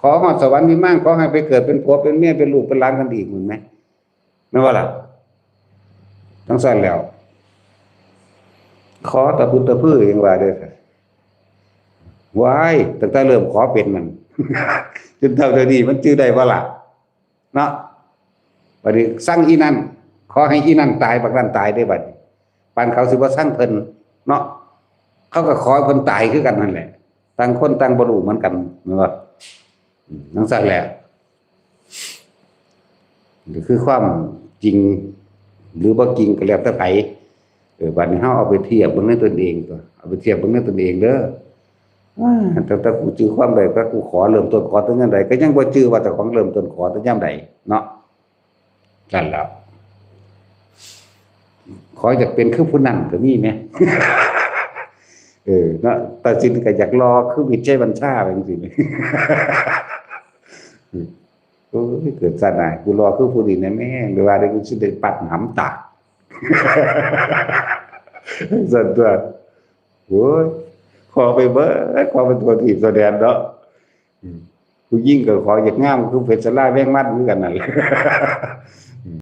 ขอฮอดสวรรค์วิมานขอให้ไปเกิดเป็นผัวเป็นเมียเป็นลูกเป็นหลานกันอีกเหมือนไหมไม่ว่าล่ะทั้งสั้นแล้วขอตะพุตะพื้อเองว่าเด้อวายตั้งแต่เริ่มขอเป็นมัน จนเท่าเดี๋ยวนี้มันจื้อได้ว่าล่ะเนาะบัดนี้สั่งอีนั่นขอให้อีนั่นตายบักนั่นตายได้บัดนี้ปานเขาสิบ่สั่งเพิ่นเนาะเขาก็ขอให้เพิ่นตายคือกันนั่นแหละต่างคนต่างบ่รู้เหมือนกันแม่นบ่ทั้งสั้นแหละนี่คือความจริงหรือบ่จริงก็แล้วแต่ไผบัดนี้เฮาเอาไปเทียบเบิ่งในตนเองตัวเอาไปเทียบเบิ่งในตนเองเด้อแต่กูจื้อความใดก็กูขอเริ่มต้นขอตั้งยามใดก็ยังบ่จื้อว่าเจ้าของเริ่มต้นขอตั้งยามใดเนาะนั่นแหละขออยากเป็นคือผู้นั้นก็มีแหม เนาะตัดสินก็อยากรอคือวิจัยบัญชาไปจังซี่ โอ้ยเกิดซะได้กูรอคือผู้นี้แน่แม่หรือว่าได้กูสิได้ปัดหำตาก ส่วนตัวโอ้ยขอไปเบิดขอเป็นตัวถีบตัวแดนเนาะผู้ยิ่งก็ขออยากงามคือเพชรสลาแว่งมัดเหมือนกันนั่นแหละ